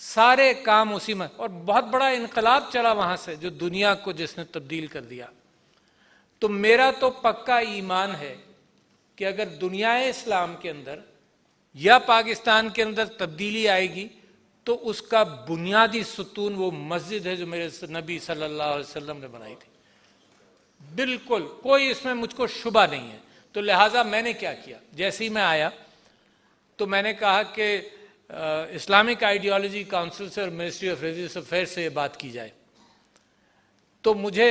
سارے کام اسی میں، اور بہت بڑا انقلاب چلا وہاں سے جو دنیا کو جس نے تبدیل کر دیا۔ تو میرا تو پکا ایمان ہے کہ اگر دنیا اسلام کے اندر یا پاکستان کے اندر تبدیلی آئے گی تو اس کا بنیادی ستون وہ مسجد ہے جو میرے نبی صلی اللہ علیہ وسلم نے بنائی تھی، بالکل کوئی اس میں مجھ کو شبہ نہیں ہے۔ تو لہٰذا میں نے کیا کیا، جیسے ہی میں آیا تو میں نے کہا کہ اسلامک آئیڈیالوجی کونسل سے اور منسٹری آف ریلیجیس افیئر سے یہ بات کی جائے۔ تو مجھے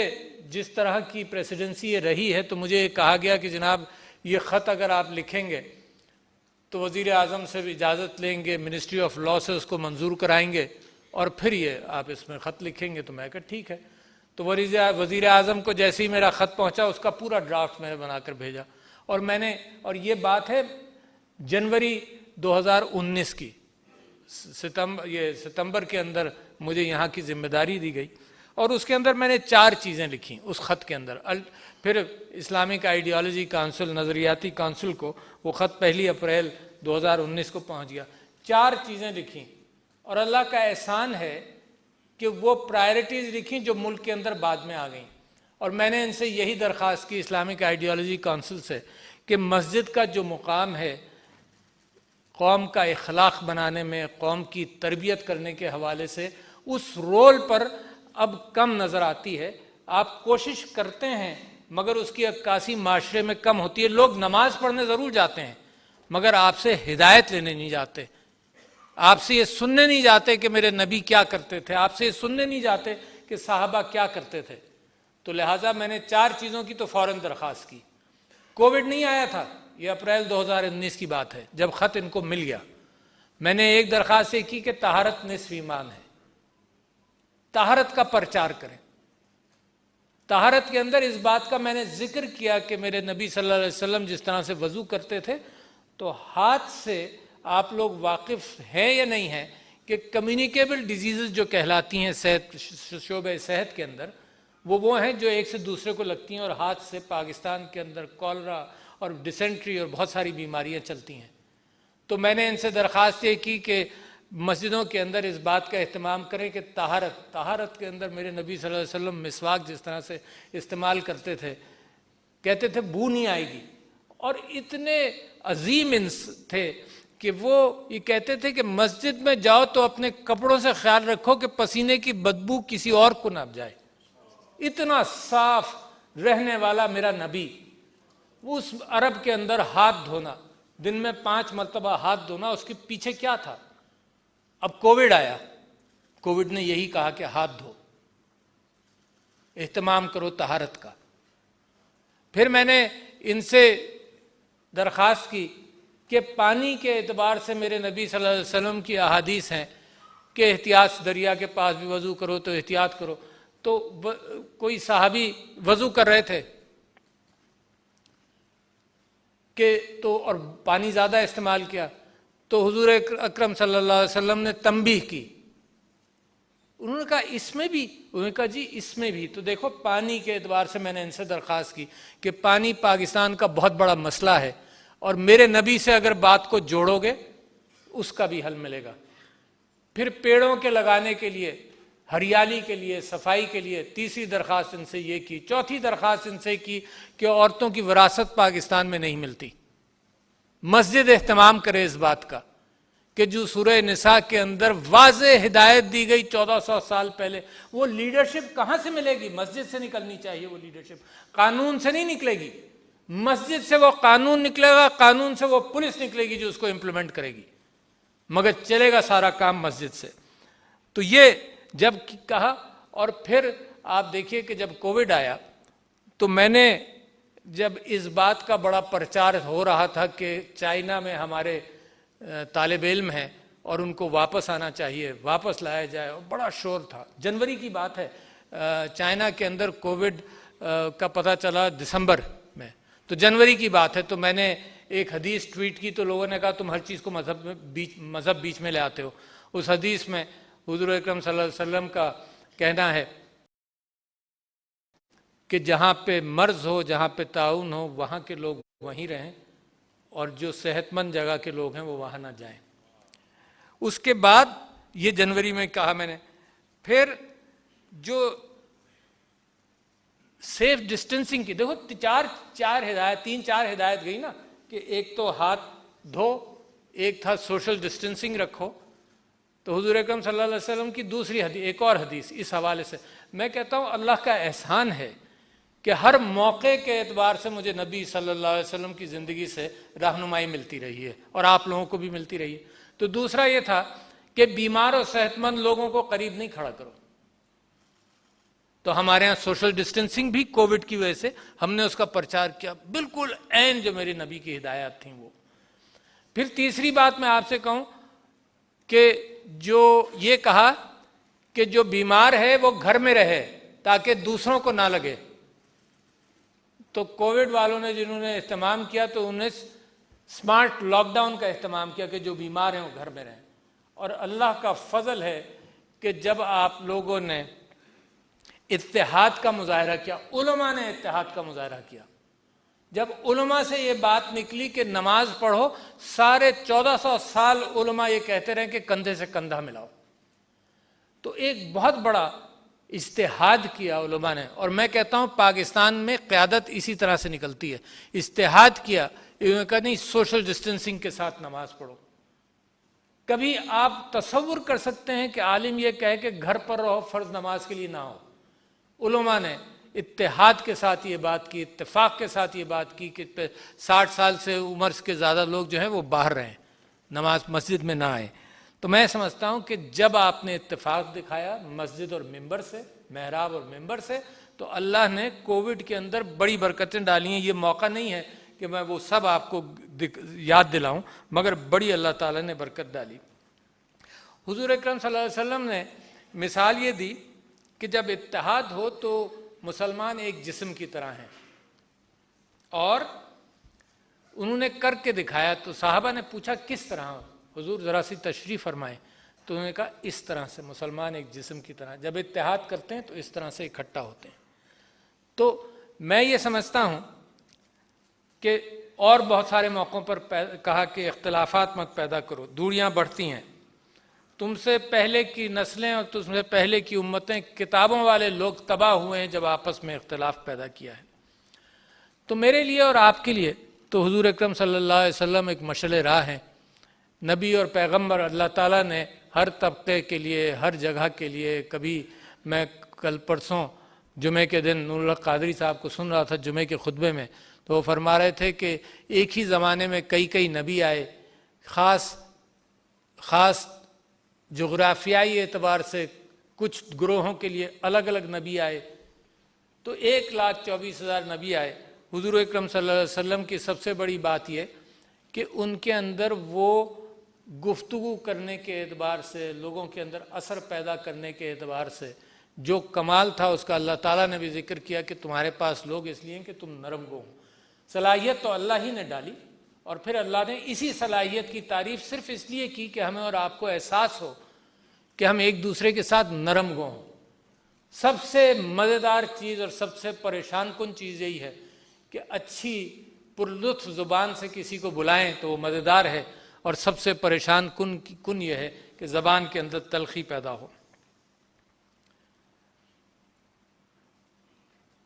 جس طرح کی پریسیڈنسی یہ رہی ہے تو مجھے یہ کہا گیا کہ جناب یہ خط اگر آپ لکھیں گے تو وزیر اعظم سے بھی اجازت لیں گے، منسٹری آف لاء سے اس کو منظور کرائیں گے، اور پھر یہ آپ اس میں خط لکھیں گے۔ تو میں کہا ٹھیک ہے۔ تو وزیر اعظم کو جیسے ہی میرا خط پہنچا اس کا پورا ڈرافٹ میں نے بنا کر بھیجا، اور یہ بات ہے جنوری 2019 کی، ستمبر کے اندر مجھے یہاں کی ذمہ داری دی گئی، اور اس کے اندر میں نے 4 چیزیں لکھیں اس خط کے اندر۔ پھر اسلامک آئیڈیالوجی کونسل، نظریاتی کونسل کو وہ خط 1 اپریل 2019 کو پہنچ گیا۔ 4 چیزیں لکھیں، اور اللہ کا احسان ہے کہ وہ پرائرٹیز لکھیں جو ملک کے اندر بعد میں آ گئیں، اور میں نے ان سے یہی درخواست کی اسلامک آئیڈیالوجی کونسل سے کہ مسجد کا جو مقام ہے قوم کا اخلاق بنانے میں، قوم کی تربیت کرنے کے حوالے سے، اس رول پر اب کم نظر آتی ہے۔ آپ کوشش کرتے ہیں مگر اس کی عکاسی معاشرے میں کم ہوتی ہے۔ لوگ نماز پڑھنے ضرور جاتے ہیں مگر آپ سے ہدایت لینے نہیں جاتے، آپ سے یہ سننے نہیں جاتے کہ میرے نبی کیا کرتے تھے، آپ سے یہ سننے نہیں جاتے کہ صحابہ کیا کرتے تھے۔ تو لہٰذا میں نے 4 چیزوں کی تو فوراً درخواست کی۔ کووڈ نہیں آیا تھا، یہ اپریل 2019 کی بات ہے جب خط ان کو مل گیا۔ میں نے ایک درخواست یہ کی کہ طہارت نصف ایمان ہے، طہارت کا پرچار کریں۔ طہارت کے اندر اس بات کا میں نے ذکر کیا کہ میرے نبی صلی اللہ علیہ وسلم جس طرح سے وضو کرتے تھے، تو ہاتھ سے آپ لوگ واقف ہیں یا نہیں ہیں کہ کمیونیکیبل ڈیزیزز جو کہلاتی ہیں صحت، شعبہ صحت کے اندر، وہ ہیں جو ایک سے دوسرے کو لگتی ہیں، اور ہاتھ سے پاکستان کے اندر کولرا اور ڈیسنٹری اور بہت ساری بیماریاں چلتی ہیں۔ تو میں نے ان سے درخواست یہ کی کہ مسجدوں کے اندر اس بات کا اہتمام کریں کہ طہارت کے اندر میرے نبی صلی اللہ علیہ وسلم مسواک جس طرح سے استعمال کرتے تھے، کہتے تھے بو نہیں آئے گی، اور اتنے عظیم تھے کہ وہ یہ کہتے تھے کہ مسجد میں جاؤ تو اپنے کپڑوں سے خیال رکھو کہ پسینے کی بدبو کسی اور کو نہ جائے۔ اتنا صاف رہنے والا میرا نبی، اس عرب کے اندر ہاتھ دھونا، دن میں 5 مرتبہ ہاتھ دھونا، اس کے پیچھے کیا تھا؟ اب کووڈ آیا، کووڈ نے یہی کہا کہ ہاتھ دھو، اہتمام کرو طہارت کا۔ پھر میں نے ان سے درخواست کی کہ پانی کے اعتبار سے میرے نبی صلی اللہ علیہ وسلم کی احادیث ہیں کہ احتیاط، دریا کے پاس بھی وضو کرو تو احتیاط کرو۔ تو کوئی صحابی وضو کر رہے تھے اور پانی زیادہ استعمال کیا، تو حضور اکرم صلی اللہ علیہ وسلم نے تنبیہ کی۔ انہوں نے کہا اس میں بھی، انہوں نے کہا جی اس میں بھی۔ تو دیکھو پانی کے اعتبار سے میں نے ان سے درخواست کی کہ پانی پاکستان کا بہت بڑا مسئلہ ہے، اور میرے نبی سے اگر بات کو جوڑو گے اس کا بھی حل ملے گا۔ پھر پیڑوں کے لگانے کے لیے، ہریالی کے لیے، صفائی کے لیے 3ری درخواست ان سے یہ کی۔ 4تھی درخواست ان سے کی کہ عورتوں کی وراثت پاکستان میں نہیں ملتی، مسجد اہتمام کرے اس بات کا کہ جو سورہ نساء کے اندر واضح ہدایت دی گئی 1400 سال پہلے، وہ لیڈرشپ کہاں سے ملے گی؟ مسجد سے نکلنی چاہیے وہ لیڈرشپ، قانون سے نہیں نکلے گی۔ مسجد سے وہ قانون نکلے گا، قانون سے وہ پولیس نکلے گی جو اس کو امپلیمنٹ کرے گی، مگر چلے گا سارا کام مسجد سے۔ تو یہ جب کہا، اور پھر آپ دیکھیے کہ جب کووڈ آیا تو میں نے جب اس بات کا بڑا پرچار ہو رہا تھا کہ چائنا میں ہمارے طالب علم ہیں اور ان کو واپس آنا چاہیے، واپس لایا جائے، اور بڑا شور تھا۔ جنوری کی بات ہے، چائنا کے اندر کووڈ کا پتہ چلا دسمبر میں، تو جنوری کی بات ہے۔ تو میں نے ایک حدیث ٹویٹ کی تو لوگوں نے کہا تم ہر چیز کو مذہب بیچ میں لے آتے ہو۔ اس حدیث میں حضور اکرم صلی اللہ علیہ وسلم کا کہنا ہے کہ جہاں پہ مرض ہو، جہاں پہ طاعون ہو، وہاں کے لوگ وہیں رہیں، اور جو صحت مند جگہ کے لوگ ہیں وہ وہاں نہ جائیں۔ اس کے بعد یہ جنوری میں کہا میں نے. پھر جو سیف ڈسٹینسنگ کی، دیکھو تین چار ہدایت گئی نا، کہ ایک تو ہاتھ دھو، ایک تھا سوشل ڈسٹینسنگ رکھو. تو حضور اکرم صلی اللہ علیہ وسلم کی دوسری حدیث، ایک اور حدیث اس حوالے سے میں کہتا ہوں اللہ کا احسان ہے کہ ہر موقع کے اعتبار سے مجھے نبی صلی اللہ علیہ وسلم کی زندگی سے رہنمائی ملتی رہی ہے، اور آپ لوگوں کو بھی ملتی رہی ہے. تو دوسرا یہ تھا کہ بیمار اور صحت مند لوگوں کو قریب نہیں کھڑا کرو. تو ہمارے ہاں سوشل ڈسٹینسنگ بھی کووڈ کی وجہ سے ہم نے اس کا پرچار کیا، بالکل عین جو میری نبی کی ہدایات تھیں وہ. پھر تیسری بات میں آپ سے کہوں کہ جو یہ کہا کہ جو بیمار ہے وہ گھر میں رہے تاکہ دوسروں کو نہ لگے. تو کووڈ والوں نے جنہوں نے اہتمام کیا تو انہیں سمارٹ لاک ڈاؤن کا اہتمام کیا کہ جو بیمار ہیں وہ گھر میں رہیں. اور اللہ کا فضل ہے کہ جب آپ لوگوں نے اتحاد کا مظاہرہ کیا، علماء نے اتحاد کا مظاہرہ کیا، جب علماء سے یہ بات نکلی کہ نماز پڑھو، سارے 1400 سال علماء یہ کہتے رہے کہ کندھے سے کندھا ملاؤ. تو ایک بہت بڑا اجتہاد کیا علماء نے. اور میں کہتا ہوں پاکستان میں قیادت اسی طرح سے نکلتی ہے. اجتہاد کیا، کہا نہیں سوشل ڈسٹینسنگ کے ساتھ نماز پڑھو. کبھی آپ تصور کر سکتے ہیں کہ عالم یہ کہے کہ گھر پر رہو، فرض نماز کے لیے نہ ہو؟ علماء نے اتحاد کے ساتھ یہ بات کی، اتفاق کے ساتھ یہ بات کی کہ 60 سال سے عمر کے زیادہ لوگ جو ہیں وہ باہر رہیں، نماز مسجد میں نہ آئیں. تو میں سمجھتا ہوں کہ جب آپ نے اتفاق دکھایا مسجد اور ممبر سے، محراب اور ممبر سے، تو اللہ نے کووڈ کے اندر بڑی برکتیں ڈالی ہیں. یہ موقع نہیں ہے کہ میں وہ سب آپ کو یاد دلاؤں، مگر بڑی اللہ تعالیٰ نے برکت ڈالی. حضور اکرم صلی اللہ علیہ وسلم نے مثال یہ دی کہ جب اتحاد ہو تو مسلمان ایک جسم کی طرح ہیں. اور انہوں نے کر کے دکھایا. تو صحابہ نے پوچھا کس طرح؟ حضور ذرا سی تشریح فرمائیں. تو انہوں نے کہا اس طرح سے مسلمان ایک جسم کی طرح، جب اتحاد کرتے ہیں تو اس طرح سے اکٹھا ہوتے ہیں. تو میں یہ سمجھتا ہوں کہ اور بہت سارے موقعوں پر کہا کہ اختلافات مت پیدا کرو، دوریاں بڑھتی ہیں. تم سے پہلے کی نسلیں اور تم سے پہلے کی امتیں، کتابوں والے لوگ تباہ ہوئے ہیں جب آپس میں اختلاف پیدا کیا ہے. تو میرے لیے اور آپ کے لیے تو حضور اکرم صلی اللہ علیہ وسلم ایک مشعل راہ ہیں. نبی اور پیغمبر اللہ تعالیٰ نے ہر طبقے کے لیے، ہر جگہ کے لیے. کبھی میں کل پرسوں جمعے کے دن نور الحق قادری صاحب کو سن رہا تھا جمعے کے خطبے میں، تو وہ فرما رہے تھے کہ ایک ہی زمانے میں کئی نبی آئے، خاص جغرافیائی اعتبار سے کچھ گروہوں کے لیے الگ الگ نبی آئے. تو 1,24,000 نبی آئے. حضور اکرم صلی اللہ علیہ وسلم کی سب سے بڑی بات یہ کہ ان کے اندر وہ گفتگو کرنے کے اعتبار سے، لوگوں کے اندر اثر پیدا کرنے کے اعتبار سے جو کمال تھا اس کا اللہ تعالیٰ نے بھی ذکر کیا کہ تمہارے پاس لوگ اس لیے کہ تم نرم گو ہو. صلاحیت تو اللہ ہی نے ڈالی، اور پھر اللہ نے اسی صلاحیت کی تعریف صرف اس لیے کی کہ ہمیں اور آپ کو احساس ہو کہ ہم ایک دوسرے کے ساتھ نرم گو ہوں. سب سے مزیدار چیز اور سب سے پریشان کن چیز یہی ہے کہ اچھی پرلطف زبان سے کسی کو بلائیں تو وہ مزیدار ہے، اور سب سے پریشان کن یہ ہے کہ زبان کے اندر تلخی پیدا ہو.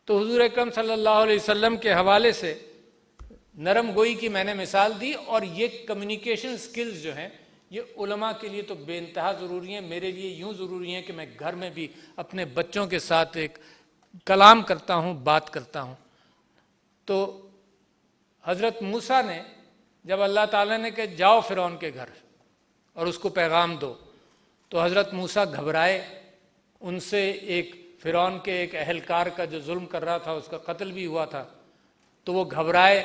تو حضور اکرم صلی اللہ علیہ وسلم کے حوالے سے نرم گوئی کی میں نے مثال دی. اور یہ کمیونیکیشن سکلز جو ہیں یہ علماء کے لیے تو بے انتہا ضروری ہیں. میرے لیے یوں ضروری ہیں کہ میں گھر میں بھی اپنے بچوں کے ساتھ ایک کلام کرتا ہوں، بات کرتا ہوں. تو حضرت موسیٰ نے جب اللہ تعالیٰ نے کہ جاؤ فرعون کے گھر اور اس کو پیغام دو، تو حضرت موسیٰ گھبرائے. ان سے ایک فرعون کے ایک اہلکار کا جو ظلم کر رہا تھا اس کا قتل بھی ہوا تھا، تو وہ گھبرائے.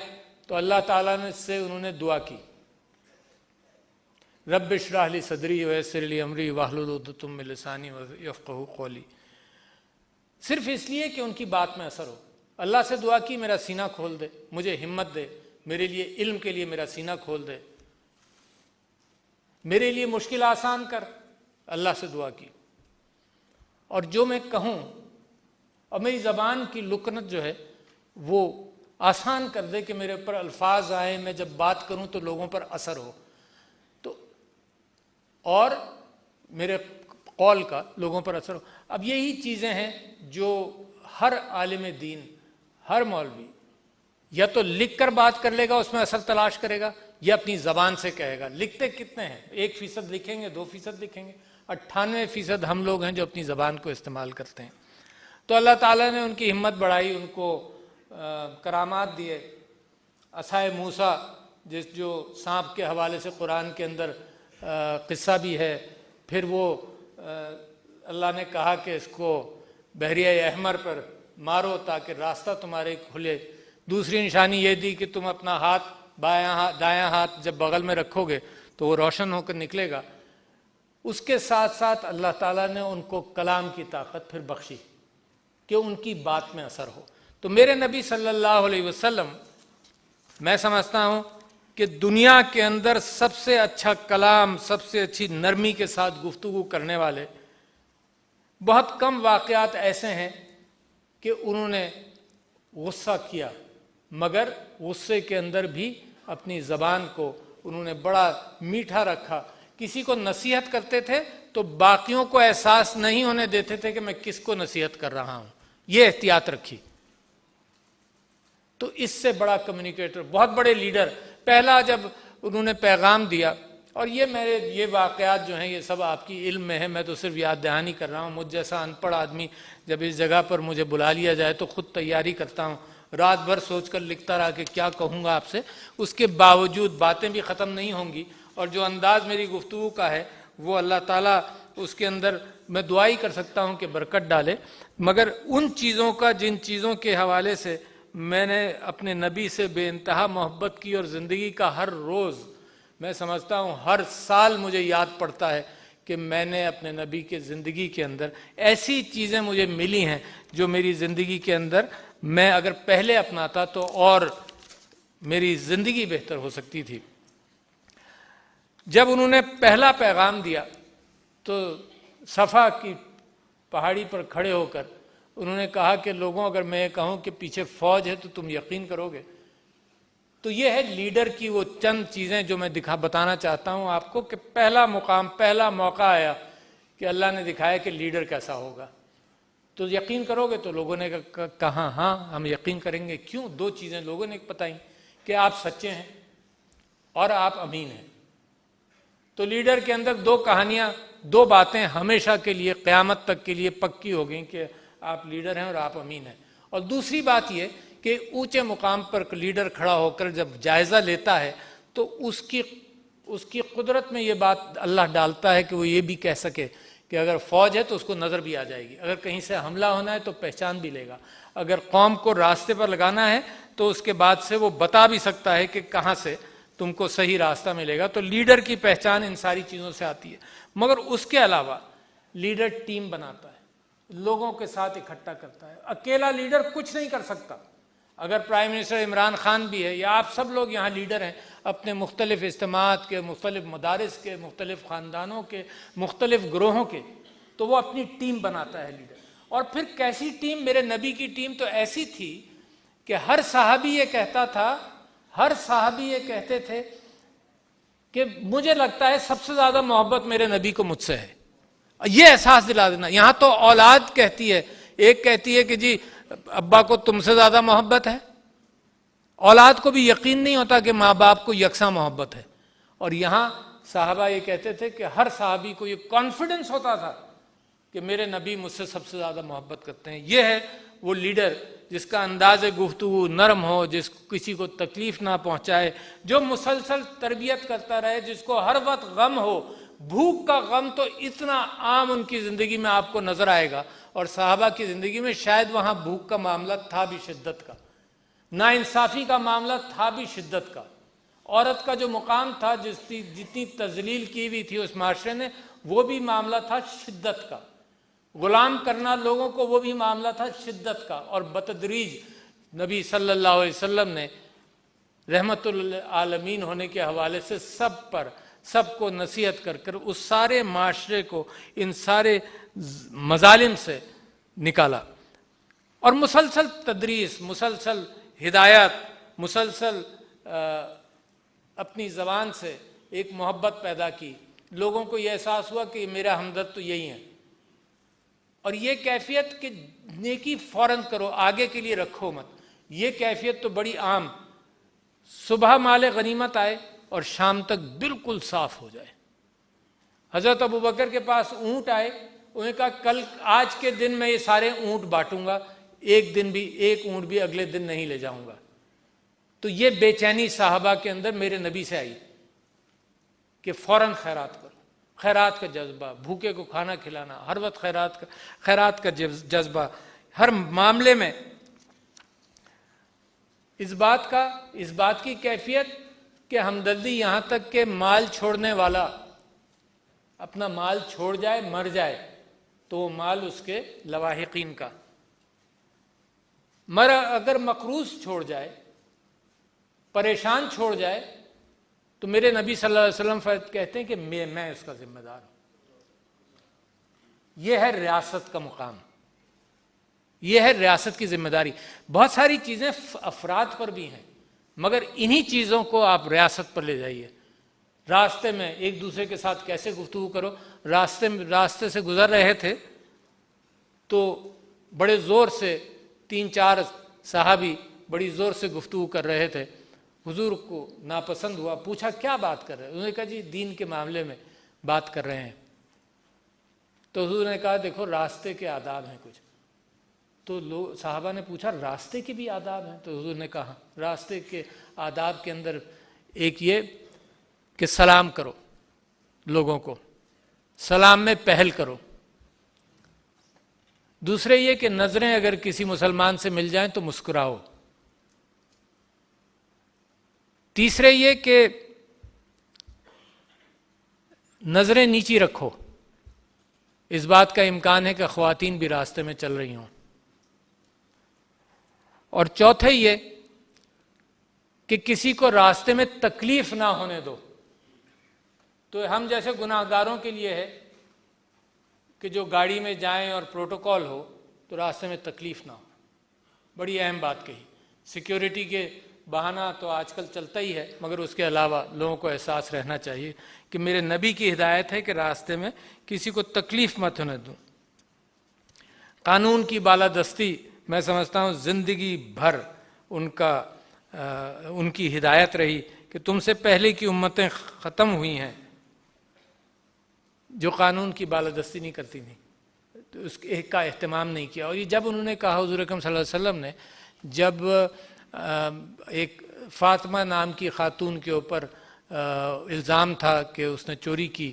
تو اللہ تعالیٰ نے سے انہوں نے دعا کی، رب اشرح لی صدری ویسر لی امری واحلل عقدۃ من لسانی یفقہوا قولی. صرف اس لیے کہ ان کی بات میں اثر ہو. اللہ سے دعا کی میرا سینہ کھول دے، مجھے ہمت دے، میرے لیے علم کے لیے میرا سینہ کھول دے، میرے لیے مشکل آسان کر. اللہ سے دعا کی. اور جو میں کہوں اور میری زبان کی لکنت جو ہے وہ آسان کر دے کہ میرے اوپر الفاظ آئیں، میں جب بات کروں تو لوگوں پر اثر ہو. تو اور میرے قول کا لوگوں پر اثر ہو۔ اب یہی چیزیں ہیں جو ہر عالم دین، ہر مولوی یا تو لکھ کر بات کر لے گا، اس میں اثر تلاش کرے گا، یا اپنی زبان سے کہے گا۔ لکھتے کتنے ہیں؟ 1% لکھیں گے، 2% لکھیں گے، 98% ہم لوگ ہیں جو اپنی زبان کو استعمال کرتے ہیں۔ تو اللہ تعالیٰ نے ان کی ہمت بڑھائی، ان کو کرامات دیے۔ عصائے موسیٰ جو سانپ کے حوالے سے قرآن کے اندر قصہ بھی ہے، پھر وہ اللہ نے کہا کہ اس کو بحریہ احمر پر مارو تاکہ راستہ تمہارے کھلے۔ دوسری نشانی یہ دی کہ تم اپنا ہاتھ دایاں ہاتھ جب بغل میں رکھو گے تو وہ روشن ہو کر نکلے گا۔ اس کے ساتھ ساتھ اللہ تعالیٰ نے ان کو کلام کی طاقت پھر بخشی کہ ان کی بات میں اثر ہو۔ تو میرے نبی صلی اللہ علیہ وسلم، میں سمجھتا ہوں کہ دنیا کے اندر سب سے اچھا کلام، سب سے اچھی نرمی کے ساتھ گفتگو کرنے والے، بہت کم واقعات ایسے ہیں کہ انہوں نے غصہ کیا، مگر غصے کے اندر بھی اپنی زبان کو انہوں نے بڑا میٹھا رکھا۔ کسی کو نصیحت کرتے تھے تو باقیوں کو احساس نہیں ہونے دیتے تھے کہ میں کس کو نصیحت کر رہا ہوں، یہ احتیاط رکھی۔ تو اس سے بڑا کمیونیکیٹر، بہت بڑے لیڈر، پہلا جب انہوں نے پیغام دیا، اور یہ واقعات جو ہیں یہ سب آپ کی علم میں ہے، میں تو صرف یاد دہانی کر رہا ہوں۔ مجھ جیسا ان پڑھ آدمی جب اس جگہ پر مجھے بلا لیا جائے تو خود تیاری کرتا ہوں، رات بھر سوچ کر لکھتا رہا کہ کیا کہوں گا آپ سے، اس کے باوجود باتیں بھی ختم نہیں ہوں گی، اور جو انداز میری گفتگو کا ہے وہ اللہ تعالیٰ اس کے اندر میں دعائی کر سکتا ہوں کہ برکت ڈالے۔ مگر ان چیزوں کا جن چیزوں کے حوالے سے میں نے اپنے نبی سے بے انتہا محبت کی، اور زندگی کا ہر روز، میں سمجھتا ہوں ہر سال مجھے یاد پڑتا ہے کہ میں نے اپنے نبی کے زندگی کے اندر ایسی چیزیں مجھے ملی ہیں جو میری زندگی کے اندر میں اگر پہلے اپناتا تو اور میری زندگی بہتر ہو سکتی تھی۔ جب انہوں نے پہلا پیغام دیا تو صفا کی پہاڑی پر کھڑے ہو کر انہوں نے کہا کہ لوگوں، اگر میں یہ کہوں کہ پیچھے فوج ہے تو تم یقین کرو گے؟ تو یہ ہے لیڈر کی وہ چند چیزیں جو میں بتانا چاہتا ہوں آپ کو، کہ پہلا مقام، پہلا موقع آیا کہ اللہ نے دکھایا کہ لیڈر کیسا ہوگا، تو یقین کرو گے؟ تو لوگوں نے کہا ہاں ہم یقین کریں گے۔ کیوں؟ دو چیزیں لوگوں نے بتائیں کہ آپ سچے ہیں اور آپ امین ہیں۔ تو لیڈر کے اندر دو کہانیاں، دو باتیں ہمیشہ کے لیے، قیامت تک کے لیے پکی ہو گئیں کہ آپ لیڈر ہیں اور آپ امین ہیں۔ اور دوسری بات یہ کہ اونچے مقام پر لیڈر کھڑا ہو کر جب جائزہ لیتا ہے تو اس کی قدرت میں یہ بات اللہ ڈالتا ہے کہ وہ یہ بھی کہہ سکے کہ اگر فوج ہے تو اس کو نظر بھی آ جائے گی، اگر کہیں سے حملہ ہونا ہے تو پہچان بھی لے گا، اگر قوم کو راستے پر لگانا ہے تو اس کے بعد سے وہ بتا بھی سکتا ہے کہ کہاں سے تم کو صحیح راستہ ملے گا۔ تو لیڈر کی پہچان ان ساری چیزوں سے آتی ہے۔ مگر اس کے علاوہ لیڈر ٹیم بناتا ہے، لوگوں کے ساتھ اکٹھا کرتا ہے۔ اکیلا لیڈر کچھ نہیں کر سکتا۔ اگر پرائم منسٹر عمران خان بھی ہے یا آپ سب لوگ یہاں لیڈر ہیں، اپنے مختلف اجتماعات کے، مختلف مدارس کے، مختلف خاندانوں کے، مختلف گروہوں کے، تو وہ اپنی ٹیم بناتا ہے لیڈر۔ اور پھر کیسی ٹیم؟ میرے نبی کی ٹیم تو ایسی تھی کہ ہر صحابی یہ کہتا تھا، ہر صحابی یہ کہتے تھے کہ مجھے لگتا ہے سب سے زیادہ محبت میرے نبی کو مجھ سے ہے۔ یہ احساس دلا دینا۔ یہاں تو اولاد کہتی ہے، ایک کہتی ہے کہ جی ابا کو تم سے زیادہ محبت ہے، اولاد کو بھی یقین نہیں ہوتا کہ ماں باپ کو یکساں محبت ہے۔ اور یہاں صحابہ یہ کہتے تھے کہ ہر صحابی کو یہ کانفیڈنس ہوتا تھا کہ میرے نبی مجھ سے سب سے زیادہ محبت کرتے ہیں۔ یہ ہے وہ لیڈر جس کا انداز گفتگو نرم ہو، جس کسی کو تکلیف نہ پہنچائے، جو مسلسل تربیت کرتا رہے، جس کو ہر وقت غم ہو۔ بھوک کا غم تو اتنا عام ان کی زندگی میں آپ کو نظر آئے گا، اور صحابہ کی زندگی میں شاید وہاں بھوک کا معاملہ تھا بھی شدت کا، ناانصافی کا معاملہ تھا بھی شدت کا۔ عورت کا جو مقام تھا، جتنی تذلیل کی ہوئی تھی اس معاشرے نے، وہ بھی معاملہ تھا شدت کا۔ غلام کرنا لوگوں کو، وہ بھی معاملہ تھا شدت کا۔ اور بتدریج نبی صلی اللہ علیہ وسلم نے رحمت للعالمین ہونے کے حوالے سے سب کو نصیحت کر کر اس سارے معاشرے کو ان سارے مظالم سے نکالا۔ اور مسلسل تدریس، مسلسل ہدایت، مسلسل اپنی زبان سے ایک محبت پیدا کی لوگوں کو یہ احساس ہوا کہ میرا ہمدرد تو یہی ہے. اور یہ کیفیت کہ نیکی فوراً کرو، آگے کے لیے رکھو مت، یہ کیفیت تو بڑی عام. صبح مال غنیمت آئے اور شام تک بالکل صاف ہو جائے. حضرت ابوبکر کے پاس اونٹ آئے، انہوں نے کہا کل آج کے دن میں یہ سارے اونٹ بانٹوں گا، ایک اونٹ بھی اگلے دن نہیں لے جاؤں گا. تو یہ بے چینی صحابہ کے اندر میرے نبی سے آئی کہ فوراً خیرات کرو. خیرات کا جذبہ، بھوکے کو کھانا کھلانا، ہر وقت خیرات کا جذبہ ہر معاملے میں. اس بات کی کیفیت کہ ہمدردی یہاں تک کہ مال چھوڑنے والا اپنا مال چھوڑ جائے، مر جائے تو وہ مال اس کے لواحقین کا. اگر مقروض چھوڑ جائے، پریشان چھوڑ جائے، تو میرے نبی صلی اللہ علیہ وسلم کہتے ہیں کہ میں اس کا ذمہ دار ہوں. یہ ہے ریاست کا مقام، یہ ہے ریاست کی ذمہ داری. بہت ساری چیزیں افراد پر بھی ہیں، مگر انہی چیزوں کو آپ ریاست پر لے جائیے. راستے میں ایک دوسرے کے ساتھ کیسے گفتگو کرو. راستے سے گزر رہے تھے تو بڑے زور سے 3-4 صحابی بڑی زور سے گفتگو کر رہے تھے. حضور کو ناپسند ہوا، پوچھا کیا بات کر رہے ہیں؟ انہوں نے کہا جی دین کے معاملے میں بات کر رہے ہیں. تو حضور نے کہا دیکھو راستے کے آداب ہیں کچھ. تو صحابہ نے پوچھا راستے کے بھی آداب ہیں؟ تو حضور نے کہا راستے کے آداب کے اندر ایک یہ کہ سلام کرو، لوگوں کو سلام میں پہل کرو. دوسرے یہ کہ نظریں اگر کسی مسلمان سے مل جائیں تو مسکراؤ. تیسرے یہ کہ نظریں نیچی رکھو. اس بات کا امکان ہے کہ خواتین بھی راستے میں چل رہی ہوں. اور چوتھے یہ کہ کسی کو راستے میں تکلیف نہ ہونے دو. تو ہم جیسے گناہگاروں کے لیے ہے کہ جو گاڑی میں جائیں اور پروٹوکول ہو تو راستے میں تکلیف نہ ہو. بڑی اہم بات کہی. سیکیورٹی کے بہانہ تو آج کل چلتا ہی ہے، مگر اس کے علاوہ لوگوں کو احساس رہنا چاہیے کہ میرے نبی کی ہدایت ہے کہ راستے میں کسی کو تکلیف مت ہونے دوں. قانون کی بالادستی میں سمجھتا ہوں زندگی بھر ان کی ہدایت رہی کہ تم سے پہلے کی امتیں ختم ہوئی ہیں جو قانون کی بالادستی نہیں کرتی تھیں، تو اس کا اہتمام نہیں کیا. اور یہ جب انہوں نے کہا، حضور اکرم صلی اللہ علیہ وسلم نے جب ایک فاطمہ نام کی خاتون کے اوپر الزام تھا کہ اس نے چوری کی،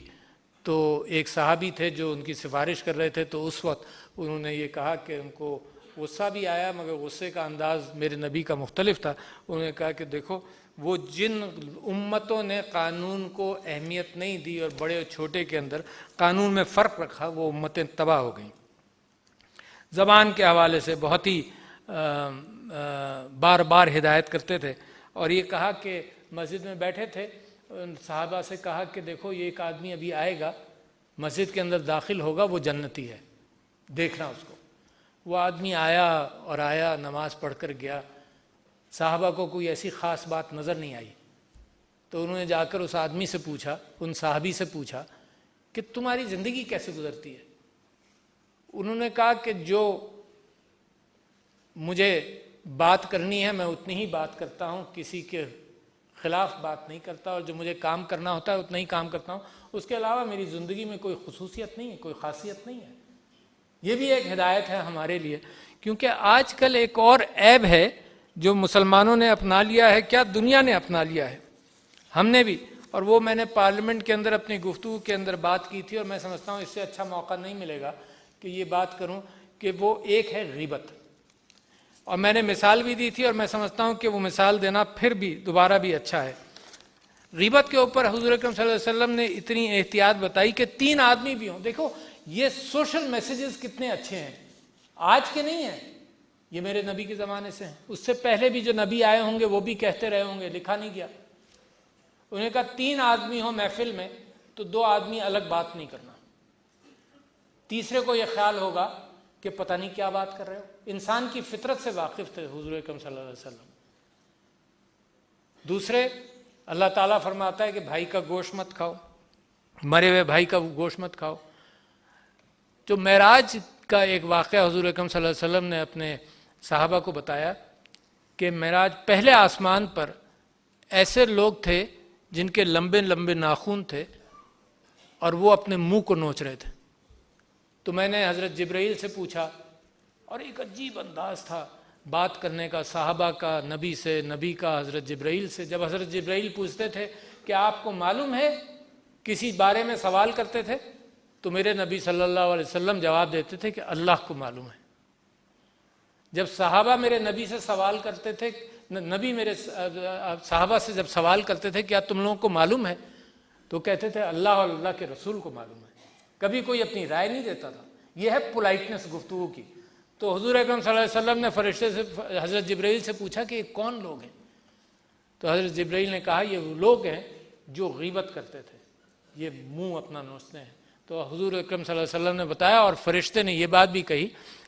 تو ایک صحابی تھے جو ان کی سفارش کر رہے تھے. تو اس وقت انہوں نے یہ کہا کہ ان کو غصہ بھی آیا، مگر غصے کا انداز میرے نبی کا مختلف تھا. انہوں نے کہا کہ دیکھو وہ جن امتوں نے قانون کو اہمیت نہیں دی اور بڑے اور چھوٹے کے اندر قانون میں فرق رکھا، وہ امتیں تباہ ہو گئیں. زبان کے حوالے سے بہت ہی بار بار ہدایت کرتے تھے. اور یہ کہا کہ مسجد میں بیٹھے تھے، صحابہ سے کہا کہ دیکھو یہ ایک آدمی ابھی آئے گا، مسجد کے اندر داخل ہوگا، وہ جنتی ہے، دیکھنا اس کو. وہ آدمی آیا نماز پڑھ کر گیا. صحابہ کو کوئی ایسی خاص بات نظر نہیں آئی. تو انہوں نے جا کر اس آدمی سے پوچھا، ان صحابی سے پوچھا کہ تمہاری زندگی کیسے گزرتی ہے؟ انہوں نے کہا کہ جو مجھے بات کرنی ہے میں اتنی ہی بات کرتا ہوں، کسی کے خلاف بات نہیں کرتا، اور جو مجھے کام کرنا ہوتا ہے اتنا ہی کام کرتا ہوں. اس کے علاوہ میری زندگی میں کوئی خصوصیت نہیں ہے، کوئی خاصیت نہیں ہے. یہ بھی ایک ہدایت ہے ہمارے لیے. کیونکہ آج کل ایک اور عیب ہے جو مسلمانوں نے اپنا لیا ہے، کیا دنیا نے اپنا لیا ہے، ہم نے بھی. اور وہ میں نے پارلیمنٹ کے اندر اپنی گفتگو کے اندر بات کی تھی، اور میں سمجھتا ہوں اس سے اچھا موقع نہیں ملے گا کہ یہ بات کروں، کہ وہ ایک ہے غیبت. اور میں نے مثال بھی دی تھی، اور میں سمجھتا ہوں کہ وہ مثال دینا پھر بھی دوبارہ بھی اچھا ہے. غیبت کے اوپر حضور اکرم صلی اللہ علیہ وسلم نے اتنی احتیاط بتائی کہ 3 آدمی بھی ہوں. دیکھو یہ سوشل میسیجز کتنے اچھے ہیں، آج کے نہیں ہیں، یہ میرے نبی کے زمانے سے ہیں. اس سے پہلے بھی جو نبی آئے ہوں گے وہ بھی کہتے رہے ہوں گے، لکھا نہیں گیا. انہوں نے کہا 3 آدمی ہوں محفل میں تو 2 آدمی الگ بات نہیں کرنا. تیسرے کو یہ خیال ہوگا کہ پتہ نہیں کیا بات کر رہے ہو. انسان کی فطرت سے واقف تھے حضور اکرم صلی اللہ علیہ وسلم. دوسرے، اللہ تعالیٰ فرماتا ہے کہ بھائی کا گوشت مت کھاؤ. مرے ہوئے بھائی کا گوشت مت کھاؤ. جو معراج کا ایک واقعہ حضور اکرم صلی اللہ علیہ وسلم نے اپنے صحابہ کو بتایا کہ معراج پہلے آسمان پر ایسے لوگ تھے جن کے لمبے لمبے ناخن تھے اور وہ اپنے منہ کو نوچ رہے تھے. تو میں نے حضرت جبرائیل سے پوچھا اور ایک عجیب انداز تھا بات کرنے کا صحابہ کا نبی سے، نبی کا حضرت جبرائیل سے. جب حضرت جبرائیل پوچھتے تھے کہ آپ کو معلوم ہے، کسی بارے میں سوال کرتے تھے تو میرے نبی صلی اللہ علیہ وسلم جواب دیتے تھے کہ اللہ کو معلوم ہے. جب صحابہ میرے نبی سے سوال کرتے تھے، نبی میرے صحابہ سے جب سوال کرتے تھے کیا تم لوگوں کو معلوم ہے، تو کہتے تھے اللہ اور اللہ کے رسول کو معلوم ہے. کبھی کوئی اپنی رائے نہیں دیتا تھا. یہ ہے پولائٹنس گفتگو کی. تو حضور اکرم صلی اللہ علیہ وسلم نے فرشتے سے، حضرت جبرائیل سے پوچھا کہ یہ کون لوگ ہیں؟ تو حضرت جبرائیل نے کہا یہ وہ لوگ ہیں جو غیبت کرتے تھے، یہ منہ اپنا نوچتے ہیں. تو حضور اکرم صلی اللہ علیہ وسلم نے بتایا اور فرشتے نے یہ بات بھی کہی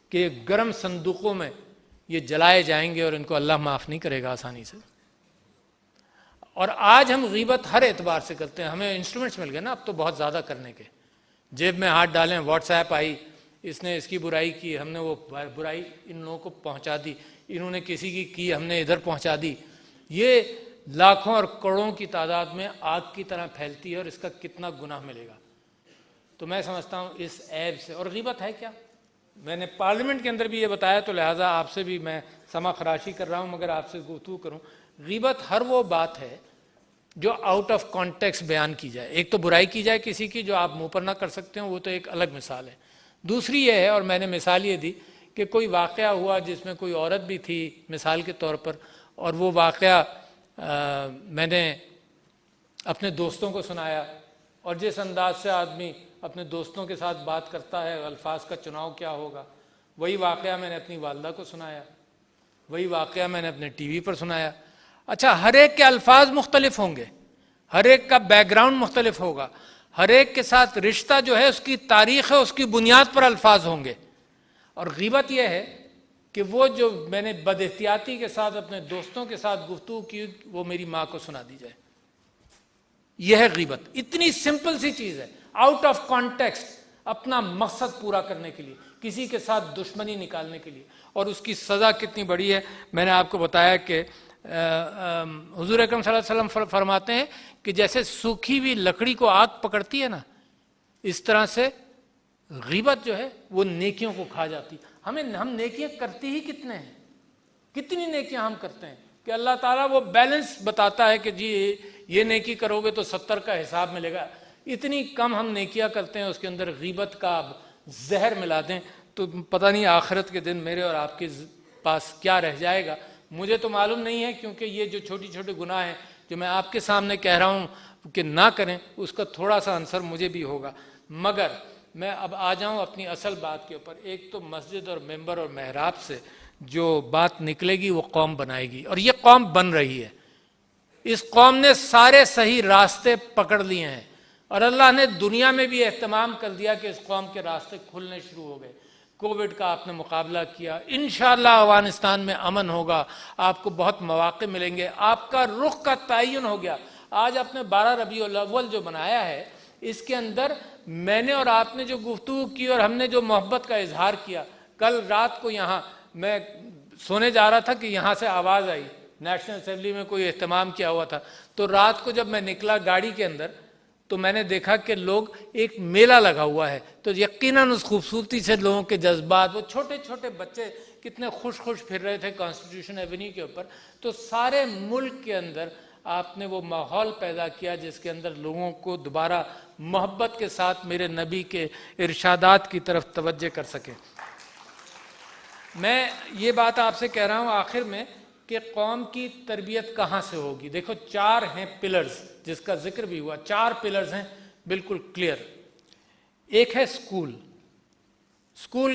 کہ گرم صندوقوں میں یہ جلائے جائیں گے اور ان کو اللہ معاف نہیں کرے گا آسانی سے. اور آج ہم غیبت ہر اعتبار سے کرتے ہیں. ہمیں انسٹرومنٹس مل گئے نا اب تو بہت زیادہ کرنے کے. جیب میں ہاتھ ڈالیں، واٹس ایپ آئی، اس نے اس کی برائی کی، ہم نے وہ برائی ان لوگوں کو پہنچا دی، انہوں نے کسی کی ہم نے ادھر پہنچا دی. یہ لاکھوں اور کروڑوں کی تعداد میں آگ کی طرح پھیلتی ہے اور اس کا کتنا گناہ ملے گا. تو میں سمجھتا ہوں اس عیب سے. اور غیبت ہے کیا؟ میں نے پارلیمنٹ کے اندر بھی یہ بتایا، تو لہٰذا آپ سے بھی میں سما خراشی کر رہا ہوں مگر آپ سے گفتگو کروں. غیبت ہر وہ بات ہے جو آؤٹ آف کانٹیکسٹ بیان کی جائے. ایک تو برائی کی جائے کسی کی جو آپ منہ پر نہ کر سکتے ہوں، وہ تو ایک الگ مثال ہے. دوسری یہ ہے، اور میں نے مثال یہ دی کہ کوئی واقعہ ہوا جس میں کوئی عورت بھی تھی مثال کے طور پر، اور وہ واقعہ میں نے اپنے دوستوں کو سنایا. اور جس انداز سے آدمی اپنے دوستوں کے ساتھ بات کرتا ہے، الفاظ کا چناؤ کیا ہوگا، وہی واقعہ میں نے اپنی والدہ کو سنایا، وہی واقعہ میں نے اپنے ٹی وی پر سنایا. اچھا، ہر ایک کے الفاظ مختلف ہوں گے، ہر ایک کا بیک گراؤنڈ مختلف ہوگا، ہر ایک کے ساتھ رشتہ جو ہے اس کی تاریخ ہے، اس کی بنیاد پر الفاظ ہوں گے. اور غیبت یہ ہے کہ وہ جو میں نے بد احتیاطی کے ساتھ اپنے دوستوں کے ساتھ گفتگو کی وہ میری ماں کو سنا دی جائے. یہ ہے غیبت. اتنی سمپل سی چیز ہے، آؤٹ آف کانٹیکسٹ، اپنا مقصد پورا کرنے کے لیے، کسی کے ساتھ دشمنی نکالنے کے لیے. اور اس کی سزا کتنی بڑی ہے. میں نے آپ کو بتایا کہ حضور اکرم صلی اللہ علیہ وسلم فرماتے ہیں کہ جیسے سوکھی ہوئی لکڑی کو آگ پکڑتی ہے نا، اس طرح سے غیبت جو ہے وہ نیکیوں کو کھا جاتی. ہم نیکیاں کرتی ہی کتنے ہیں، کتنی نیکیاں ہم کرتے ہیں کہ اللہ تعالیٰ وہ بیلنس بتاتا ہے کہ جی یہ نیکی کرو گے تو 70 کا حساب ملے گا. اتنی کم ہم نیکیاں کرتے ہیں، اس کے اندر غیبت کا زہر ملا دیں تو پتہ نہیں آخرت کے دن میرے اور آپ کے پاس کیا رہ جائے گا. مجھے تو معلوم نہیں ہے، کیونکہ یہ جو چھوٹی چھوٹے گناہ ہیں جو میں آپ کے سامنے کہہ رہا ہوں کہ نہ کریں، اس کا تھوڑا سا عنصر مجھے بھی ہوگا. مگر میں اب آ جاؤں اپنی اصل بات کے اوپر. ایک تو مسجد اور ممبر اور محراب سے جو بات نکلے گی وہ قوم بنائے گی، اور یہ قوم بن رہی ہے. اس قوم نے سارے صحیح راستے پکڑ لیے ہیں اور اللہ نے دنیا میں بھی اہتمام کر دیا کہ اس قوم کے راستے کھلنے شروع ہو گئے. کووڈ کا آپ نے مقابلہ کیا، انشاءاللہ افغانستان میں امن ہوگا، آپ کو بہت مواقع ملیں گے، آپ کا رخ کا تعین ہو گیا. آج آپ نے 12 ربیع الاول جو بنایا ہے، اس کے اندر میں نے اور آپ نے جو گفتگو کی اور ہم نے جو محبت کا اظہار کیا. کل رات کو یہاں میں سونے جا رہا تھا کہ یہاں سے آواز آئی، نیشنل اسمبلی میں کوئی اہتمام کیا ہوا تھا. تو رات کو جب میں نکلا گاڑی کے اندر تو میں نے دیکھا کہ لوگ ایک میلہ لگا ہوا ہے. تو یقیناً اس خوبصورتی سے لوگوں کے جذبات، وہ چھوٹے چھوٹے بچے کتنے خوش پھر رہے تھے کانسٹیٹیوشن ایونیو کے اوپر. تو سارے ملک کے اندر آپ نے وہ ماحول پیدا کیا جس کے اندر لوگوں کو دوبارہ محبت کے ساتھ میرے نبی کے ارشادات کی طرف توجہ کر سکے. میں یہ بات آپ سے کہہ رہا ہوں آخر میں کہ قوم کی تربیت کہاں سے ہوگی. دیکھو 4 ہیں پلرز جس کا ذکر بھی ہوا، 4 پلرز ہیں بالکل کلیئر. ایک ہے اسکول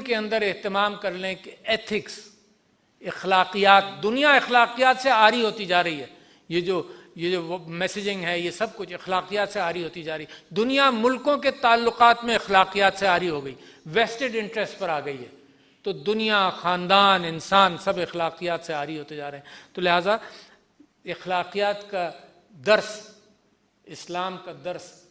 کے اندر اہتمام کر لیں کہ ایتھکس، اخلاقیات. دنیا اخلاقیات سے آری ہوتی جا رہی ہے. یہ جو میسیجنگ ہے یہ سب کچھ اخلاقیات سے آری ہوتی جا رہی ہے. دنیا ملکوں کے تعلقات میں اخلاقیات سے آری ہو گئی، ویسٹڈ انٹرسٹ پر آ گئی ہے. تو دنیا، خاندان، انسان سب اخلاقیات سے عاری ہوتے جا رہے ہیں. تو لہٰذا اخلاقیات کا درس، اسلام کا درس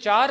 4